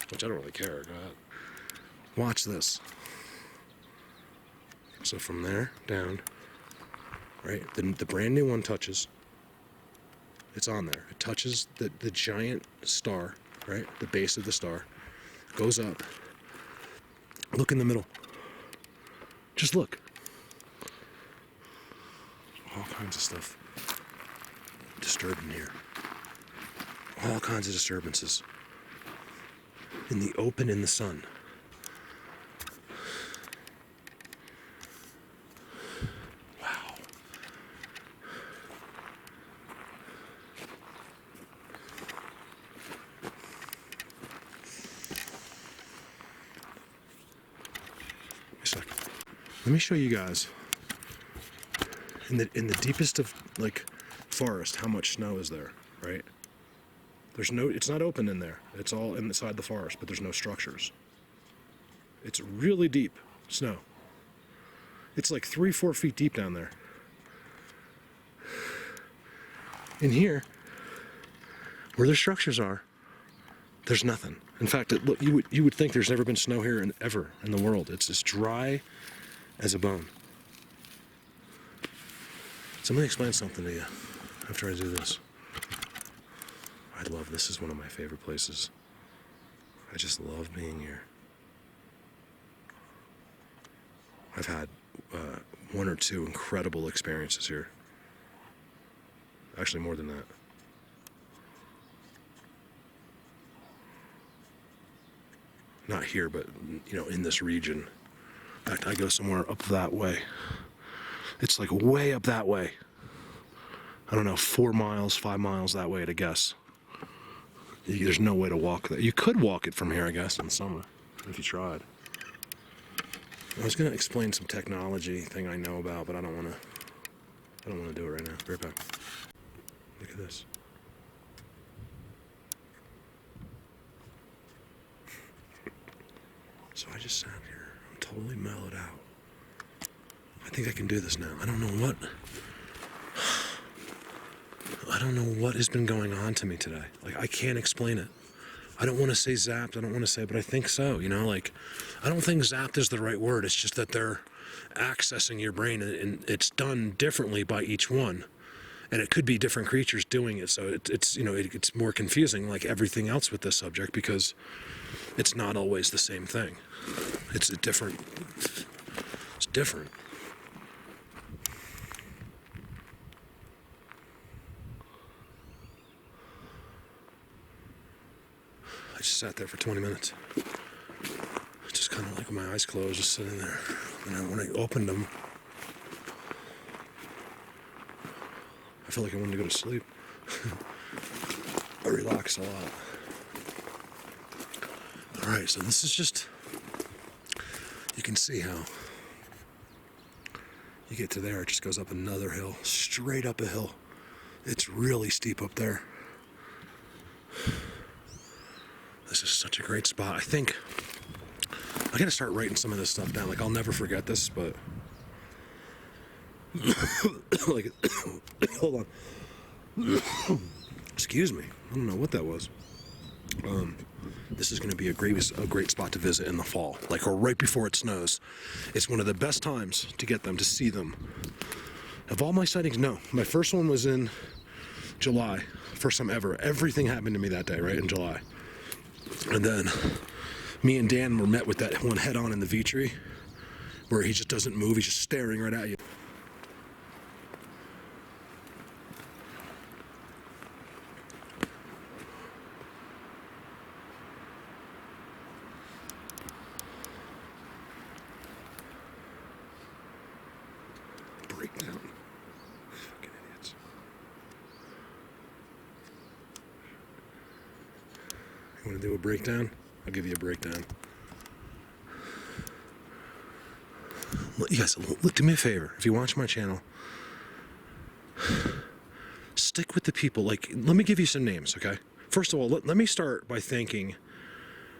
Which I don't really care. Go ahead. Watch this. So from there down, right? The brand new one touches. It's on there. It touches the giant star, right? The base of the star. Goes up. Look in the middle. Just look. All kinds of stuff disturbed in here. All kinds of disturbances. In the open, in the sun. Wow. A second. Let me show you guys in the deepest of like forest how much snow is there, right? It's not open in there. It's all inside the forest, but there's no structures. It's really deep snow. It's like 3-4 feet deep down there. In here, where the structures are, there's nothing. In fact, you would think there's never been snow here ever in the world. It's as dry as a bone. So let me explain something to you after I do this. This is one of my favorite places. I just love being here. I've had one or two incredible experiences here. Actually, more than that. Not here, but in this region. In fact, I go somewhere up that way. It's like way up that way. I don't know, 4 miles, 5 miles that way to guess. There's no way to walk that. You could walk it from here, I guess, in the summer, if you tried. I was going to explain some technology thing I know about, but I don't want to do it right now. Be right back. Look at this. So I just sat here. I'm totally mellowed out. I think I can do this now. I don't know what has been going on to me today. Like, I can't explain it. I don't want to say zapped, I don't want to say, but I think so, you know, like, I don't think zapped is the right word. It's just that they're accessing your brain, and it's done differently by each one. And it could be different creatures doing it, so it's you know, it's more confusing, like everything else with this subject, because it's not always the same thing. It's different. It's different. I just sat there for 20 minutes. Just kind of like with my eyes closed, just sitting there. And when I opened them, I felt like I wanted to go to sleep. I relax a lot. Alright, so this is just, you can see how you get to there, it just goes up another hill, straight up a hill. It's really steep up there. This is such a great spot. I think I gotta start writing some of this stuff down. Like, I'll never forget this, but like, hold on. Excuse me. I don't know what that was. This is going to be a great spot to visit in the fall, like, or right before it snows. It's one of the best times to get them, to see them. Of all my sightings, no. My first one was in July. First time ever. Everything happened to me that day, right, in July. And then me and Dan were met with that one head on in the V tree, where he just doesn't move. He's just staring right at you. Breakdown. Fucking idiots. You want to do a breakdown? I'll give you a breakdown. You guys, look, do me a favor. If you watch my channel, stick with the people. Like, let me give you some names, okay? First of all, let me start by thanking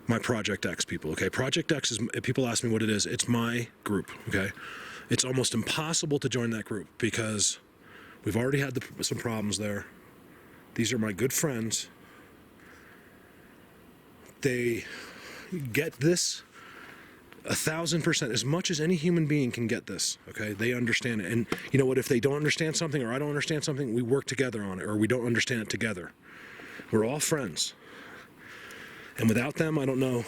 my Project X people, okay? Project X is, if people ask me what it is, it's my group, okay? It's almost impossible to join that group because we've already had some problems there. These are my good friends. They get this 1,000%, as much as any human being can get this, okay? They understand it. And you know what? If they don't understand something, or I don't understand something, we work together on it, or we don't understand it together. We're all friends. And without them, I don't know.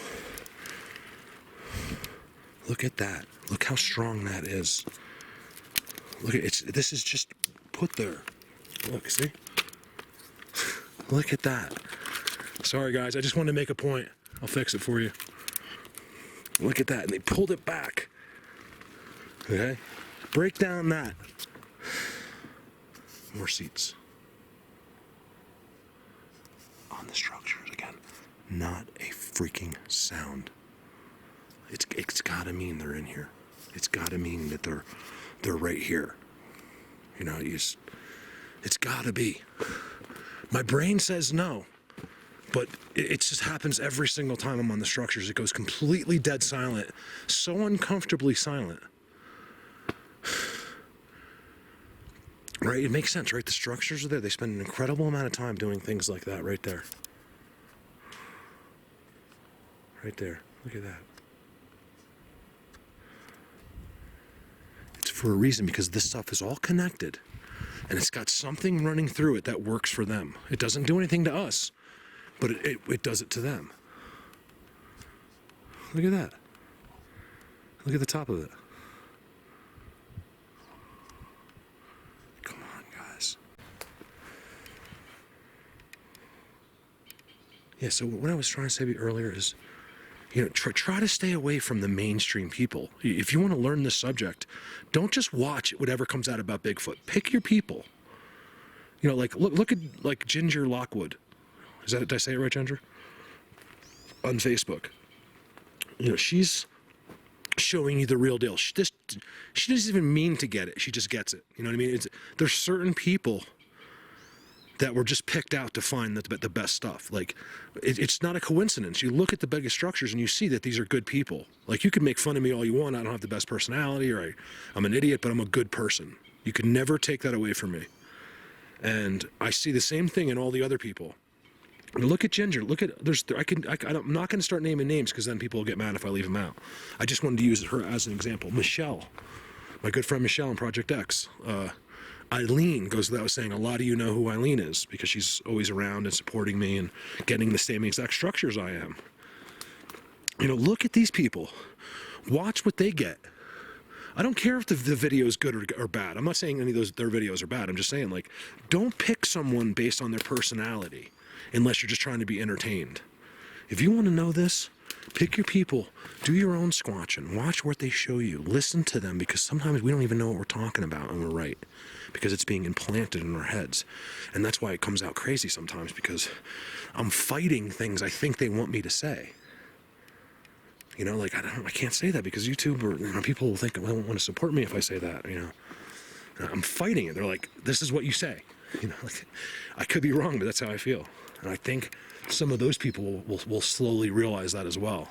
Look at that. Look how strong that is. Look at it. This is just put there. Look, see? Look at that. Sorry, guys. I just wanted to make a point. I'll fix it for you. Look at that. And they pulled it back. Okay? Break down that. More seats. On the structures again. Not a freaking sound. It's gotta mean they're in here. It's gotta mean that they're right here. You know, it's gotta be. My brain says no, but it just happens every single time I'm on the structures. It goes completely dead silent, so uncomfortably silent. Right? It makes sense, right? The structures are there. They spend an incredible amount of time doing things like that right there. Right there. Look at that. It's for a reason, because this stuff is all connected. And it's got something running through it that works for them. It doesn't do anything to us, but it does it to them. Look at that. Look at the top of it. Come on, guys. Yeah, so what I was trying to say earlier is, you know, try to stay away from the mainstream people. If you want to learn this subject, don't just watch whatever comes out about Bigfoot. Pick your people. You know, like look at like Ginger Lockwood. Did I say it right, Ginger? On Facebook. You know, she's showing you the real deal. She doesn't even mean to get it. She just gets it. You know what I mean? There's certain people that were just picked out to find the best stuff. Like, it's not a coincidence. You look at the biggest structures and you see that these are good people. Like, you can make fun of me all you want. I don't have the best personality, or I'm an idiot, but I'm a good person. You can never take that away from me. And I see the same thing in all the other people. Look at Ginger. Look at I'm not going to start naming names because then people will get mad if I leave them out. I just wanted to use her as an example. Michelle, my good friend Michelle in Project X. Eileen goes without saying. A lot of you know who Eileen is because she's always around and supporting me and getting the same exact structures I am. You know, look at these people. Watch what they get. I don't care if the video is good or bad. I'm not saying any of their videos are bad. I'm just saying, like, don't pick someone based on their personality unless you're just trying to be entertained. If you want to know this, pick your people, do your own squatching, watch what they show you, listen to them, because sometimes we don't even know what we're talking about and we're right, because it's being implanted in our heads. And that's why it comes out crazy sometimes, because I'm fighting things I think they want me to say. You know, like, I can't say that because YouTube or, you know, people will think, well, they won't want to support me if I say that, you know. I'm fighting it. They're like, this is what you say. You know, like, I could be wrong, but that's how I feel. And I think some of those people will slowly realize that as well.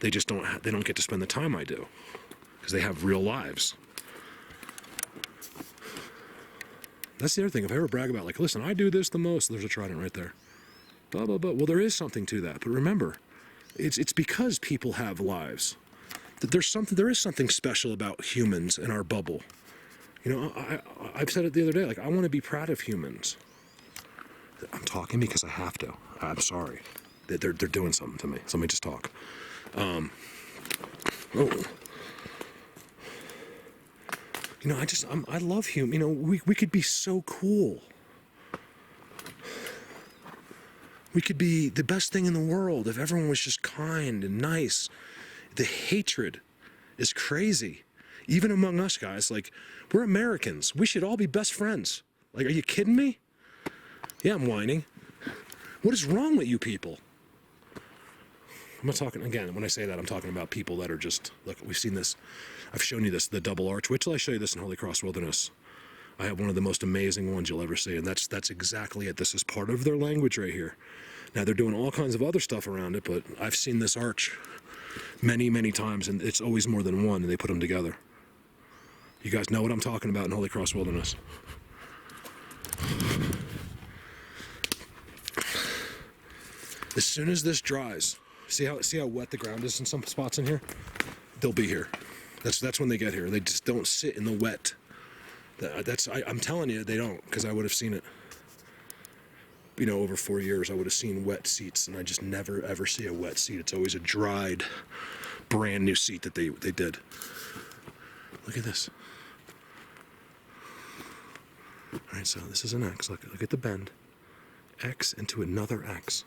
They just don't get to spend the time I do because they have real lives. That's the other thing. If I ever brag about, like, listen, I do this the most, there's a Trident right there. Blah, blah, blah. Well, there is something to that. But remember, it's because people have lives. That there is something special about humans in our bubble. You know, I've said it the other day, like, I want to be proud of humans. I'm talking because I have to. I'm sorry. They're doing something to me. So let me just talk. You know, I love humans. You know, we could be so cool. We could be the best thing in the world if everyone was just kind and nice. The hatred is crazy. Even among us guys, like, we're Americans. We should all be best friends. Like, are you kidding me? Yeah, I'm whining. What is wrong with you people? I'm not talking, again, when I say that, I'm talking about people that are just, look, we've seen this. I've shown you this, the double arch. Wait till I show you this in Holy Cross Wilderness. I have one of the most amazing ones you'll ever see, and that's exactly it. This is part of their language right here. Now, they're doing all kinds of other stuff around it, but I've seen this arch many, many times, and it's always more than one, and they put them together. You guys know what I'm talking about in Holy Cross Wilderness. As soon as this dries, see how wet the ground is in some spots in here? They'll be here. That's when they get here. They just don't sit in the wet. I'm telling you, they don't, because I would have seen it. You know, over 4 years, I would have seen wet seats, and I just never, ever see a wet seat. It's always a dried, brand new seat that they did. Look at this. All right, so this is an X. Look at the bend. X into another X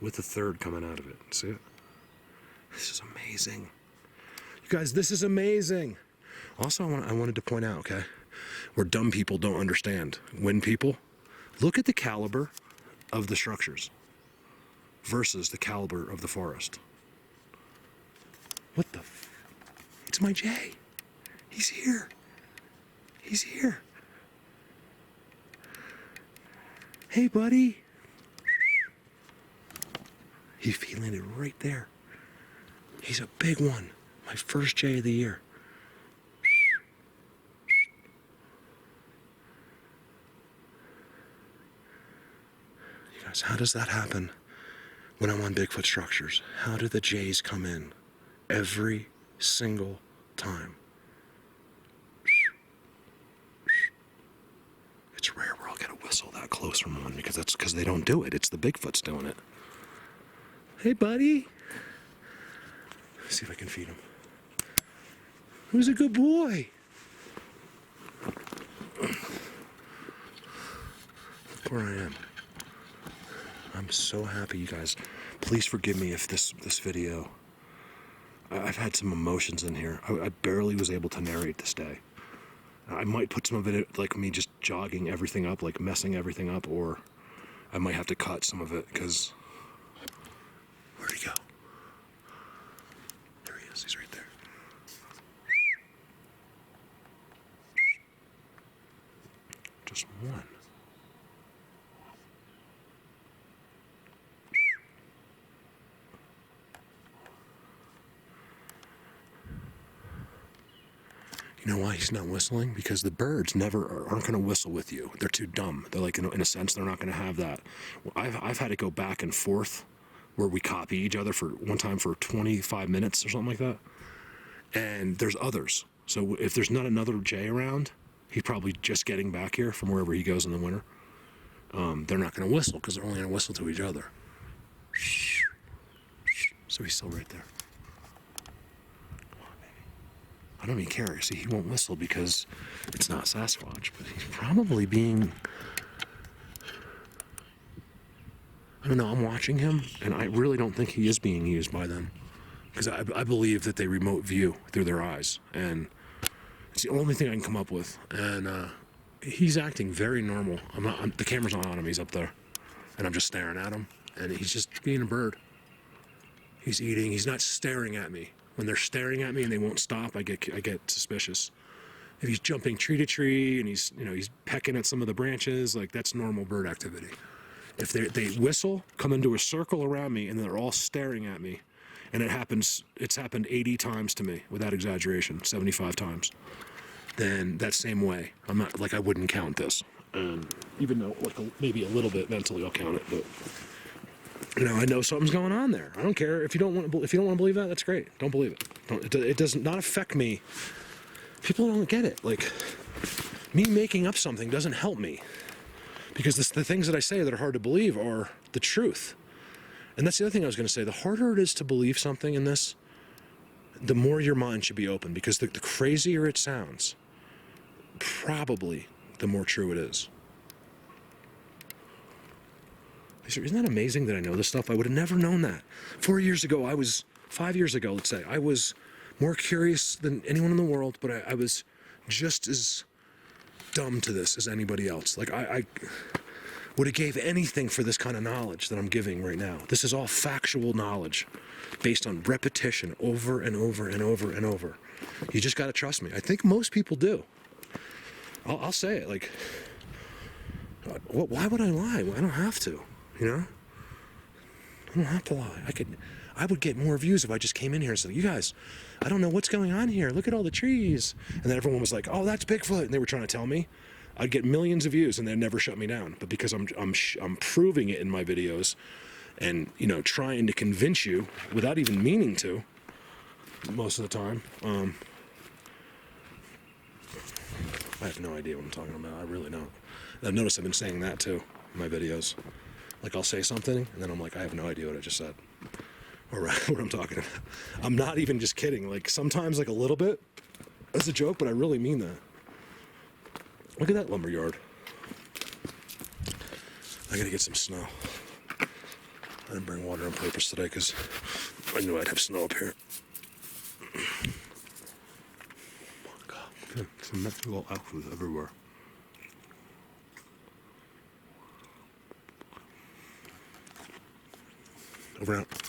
with a third coming out of it. See it? This is amazing. You guys, this is amazing. Also, I wanted to point out, okay, where dumb people don't understand. When people, look at the caliber of the structures versus the caliber of the forest. What the It's my Jay. He's here. He's here. Hey, buddy. He's feeling it right there. He's a big one. My first Jay of the year. You guys, how does that happen when I'm on Bigfoot structures? How do the Jays come in every single time? It's rare where I'll get a whistle that close from one because they don't do it. It's the Bigfoots doing it. Hey, buddy. Let's see if I can feed him. Who's a good boy? Look where I am. I'm so happy, you guys. Please forgive me if this video, I've had some emotions in here. I barely was able to narrate this day. I might put some of it like me just jogging everything up, like messing everything up, or I might have to cut some of it because, where'd he go? There he is, he's right there. Just one. You know why he's not whistling? Because the birds aren't going to whistle with you. They're too dumb. They're like, in a sense, they're not going to have that. I've had to go back and forth where we copy each other for one time for 25 minutes or something like that. And there's others. So if there's not another Jay around, he's probably just getting back here from wherever he goes in the winter. They're not going to whistle because they're only going to whistle to each other. So he's still right there. I don't even care. See, he won't whistle because it's not Sasquatch, but he's probably being... I don't know, I'm watching him, and I really don't think he is being used by them. Because I believe that they remote view through their eyes, and it's the only thing I can come up with. And he's acting very normal. The camera's not on him, he's up there. And I'm just staring at him, and he's just being a bird. He's eating, he's not staring at me. When they're staring at me and they won't stop, I get suspicious. If he's jumping tree to tree and he's pecking at some of the branches, like that's normal bird activity. If they whistle, come into a circle around me, and they're all staring at me, and it's happened 80 times to me, without exaggeration, 75 times, then that same way, I'm not, like I wouldn't count this. Even though like maybe a little bit mentally I'll count it, but I know something's going on there. I don't care if you don't want to believe that. That's great. Don't believe it. It does not affect me. People don't get it. Like me making up something doesn't help me, because the things that I say that are hard to believe are the truth. And that's the other thing I was going to say. The harder it is to believe something in this, the more your mind should be open, because the crazier it sounds, probably the more true it is. Isn't that amazing that I know this stuff? I would have never known that. 5 years ago, let's say, I was more curious than anyone in the world, but I was just as dumb to this as anybody else. Like, I would have gave anything for this kind of knowledge that I'm giving right now. This is all factual knowledge based on repetition over and over and over and over. You just got to trust me. I think most people do. I'll say it, like, why would I lie? I don't have to. I don't have to lie. I would get more views if I just came in here and said, you guys, I don't know what's going on here. Look at all the trees. And then everyone was like, oh, that's Bigfoot. And they were trying to tell me. I'd get millions of views and they'd never shut me down. But because I'm proving it in my videos and, trying to convince you without even meaning to most of the time, I have no idea what I'm talking about. I really don't. And I've noticed I've been saying that too in my videos. Like I'll say something and then I'm like, I have no idea what I just said or what I'm talking about. I'm not even just kidding. Like sometimes like a little bit as a joke, but I really mean that. Look at that lumber yard. I gotta get some snow. I didn't bring water on purpose today because I knew I'd have snow up here. Oh my God, some Mexico outfits everywhere. Over and out.